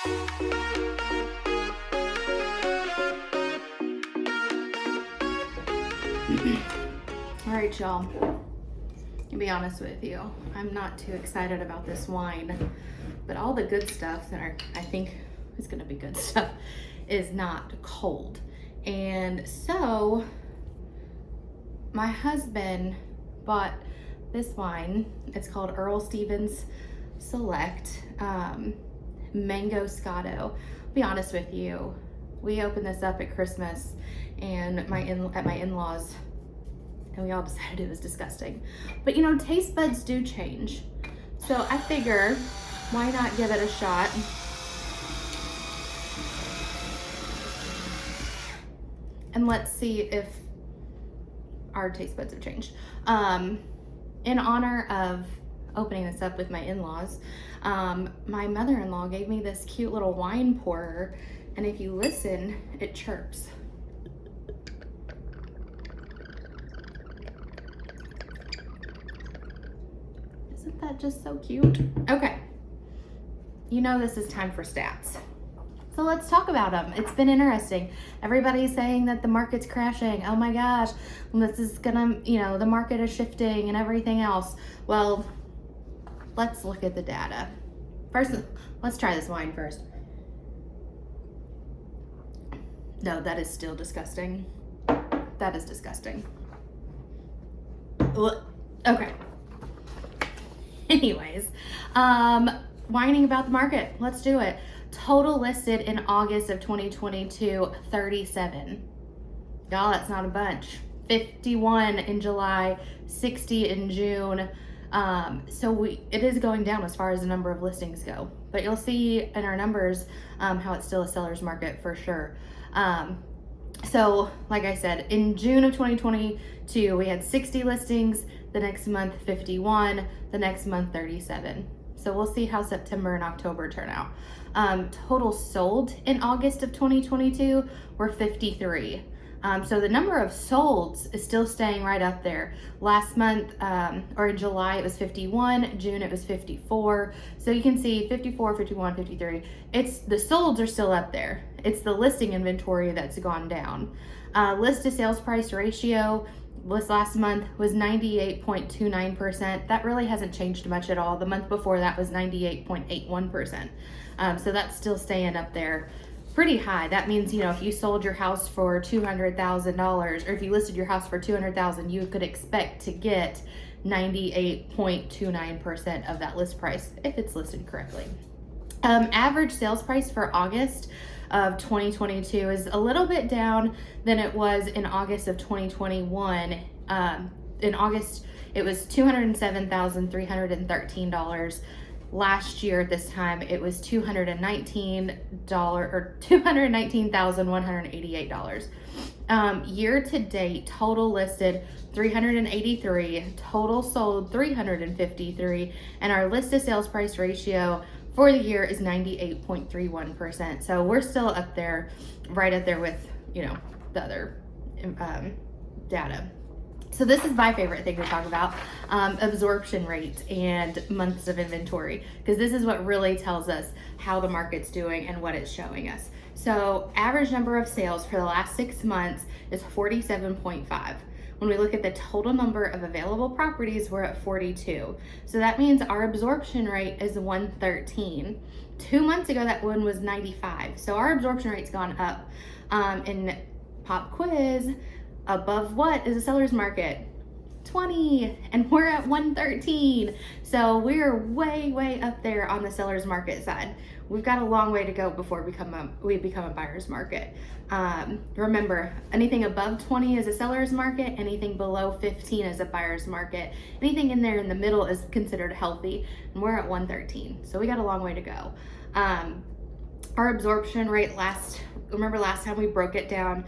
All right, y'all. To be honest with you, I'm not too excited about this wine, but all the good stuff that I think is going to be good stuff is not cold. And so my husband bought this wine. It's called Earl Stevens Select Mango Scotto. I'll be honest with you, we opened this up at Christmas and at my in-laws, and we all decided it was disgusting. But you know, taste buds do change. So I figure, why not give it a shot? And let's see if our taste buds have changed. In honor of opening this up with my in-laws, my mother-in-law gave me this cute little wine pourer, and if you listen, it chirps. Isn't that just so cute? Okay, you know this is time for stats. So let's talk about them. It's been interesting. Everybody's saying that the market's crashing. Oh my gosh, this is gonna, the market is shifting and everything else. Well, let's look at the data. First, let's try this wine first. No, that is still disgusting. That is disgusting. Ugh. Okay. Anyways, whining about the market. Let's do it. Total listed in August of 2022, 37. Y'all, that's not a bunch. 51 in July, 60 in June. So it is going down as far as the number of listings go. But you'll see in our numbers how it's still a seller's market for sure. So like I said, in June of 2022, we had 60 listings. The next month, 51. The next month, 37. So we'll see how September and October turn out. Total sold in August of 2022 were 53. So the number of solds is still staying right up there. Last month, or in July, it was 51. June, it was 54. So you can see 54, 51, 53. The solds are still up there. It's the listing inventory that's gone down. List to sales price ratio this last month was 98.29%. That really hasn't changed much at all. The month before that was 98.81%. So that's still staying up there pretty high. That means, if you sold your house for $200,000, or if you listed your house for $200,000, you could expect to get 98.29% of that list price if it's listed correctly. Average sales price for August of 2022 is a little bit down than it was in August of 2021. In August, it was $207,313. Last year at this time, it was $219,188. Year to date, total listed 383, total sold 353, and our list to sales price ratio for the year is 98.31%. So we're still up there, right up there with, the other data. So this is my favorite thing to talk about, absorption rate and months of inventory, because this is what really tells us how the market's doing and what it's showing us. So average number of sales for the last 6 months is 47.5. When we look at the total number of available properties, we're at 42. So that means our absorption rate is 113. 2 months ago, that one was 95. So our absorption rate's gone up. In pop quiz, above what is a seller's market? 20, and we're at 113. So we're way up there on the seller's market side. We've got a long way to go before we become a buyer's market. Remember, anything above 20 is a seller's market, anything below 15 is a buyer's market. Anything in there in the middle is considered healthy, and we're at 113. So we got a long way to go. Our absorption rate remember last time we broke it down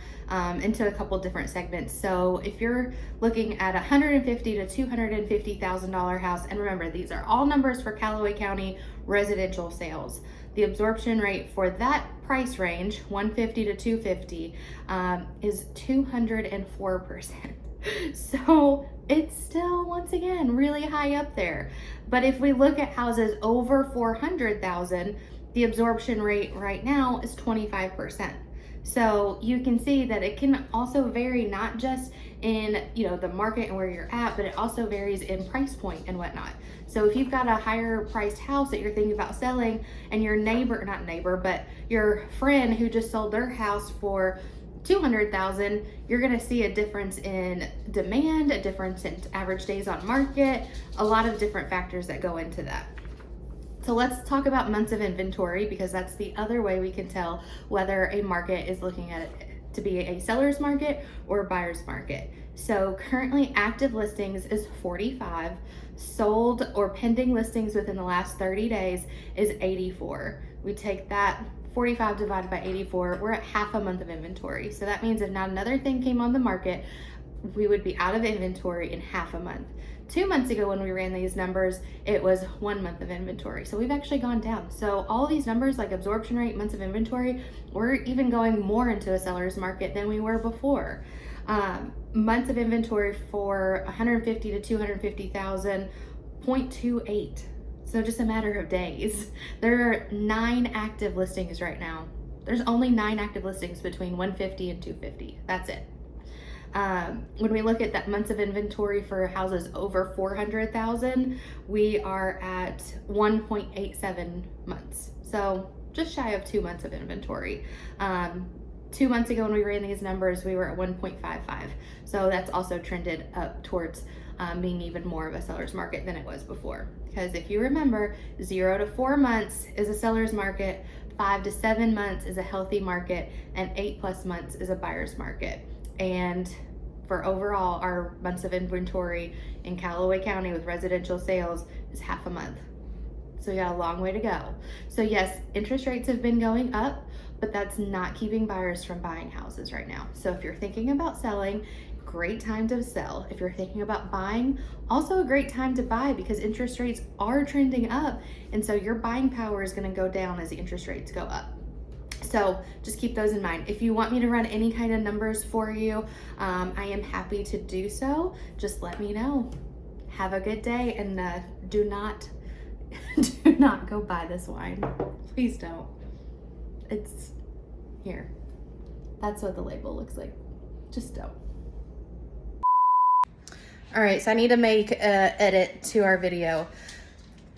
into a couple different segments. So if you're looking at $150,000 to $250,000 house, and remember, these are all numbers for Callaway County residential sales. The absorption rate for that price range, 150 to 250, is 204%. So it's still, once again, really high up there. But if we look at houses over 400,000, The absorption rate right now is 25%. So you can see that it can also vary, not just in, you know, the market and where you're at, but it also varies in price point and whatnot. So if you've got a higher priced house that you're thinking about selling, and your neighbor, not neighbor, but your friend who just sold their house for 200,000, you're going to see a difference in demand, a difference in average days on market, a lot of different factors that go into that. So let's talk about months of inventory, because that's the other way we can tell whether a market is looking at it to be a seller's market or a buyer's market. So currently active listings is 45, sold or pending listings within the last 30 days is 84. We take that 45 divided by 84, we're at half a month of inventory. So that means if not another thing came on the market, we would be out of inventory in half a month. 2 months ago when we ran these numbers, it was 1 month of inventory. So we've actually gone down. So all these numbers like absorption rate, months of inventory, we're even going more into a seller's market than we were before. Months of inventory for 150 to 250,000, 0.28. So just a matter of days. There are 9 active listings right now. There's only 9 active listings between 150 and 250. That's it. When we look at that months of inventory for houses over 400,000, we are at 1.87 months. So just shy of 2 months of inventory. 2 months ago when we ran these numbers, we were at 1.55. So that's also trended up towards being even more of a seller's market than it was before. Because if you remember, 0 to 4 months is a seller's market, 5 to 7 months is a healthy market, and 8+ months is a buyer's market. And for overall, our months of inventory in Callaway County with residential sales is half a month. So you got a long way to go. So yes, interest rates have been going up, but that's not keeping buyers from buying houses right now. So if you're thinking about selling, great time to sell. If you're thinking about buying, also a great time to buy, because interest rates are trending up. And so your buying power is going to go down as the interest rates go up. So just keep those in mind. If you want me to run any kind of numbers for you, I am happy to do so. Just let me know. Have a good day, and do not go buy this wine. Please don't. It's here. That's what the label looks like. Just don't. All right, so I need to make an edit to our video.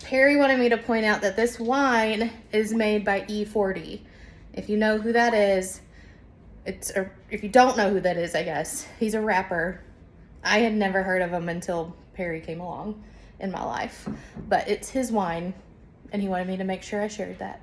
Perry wanted me to point out that this wine is made by E40. If you know who that is, or if you don't know who that is, I guess, he's a rapper. I had never heard of him until Perry came along in my life, but it's his wine, and he wanted me to make sure I shared that.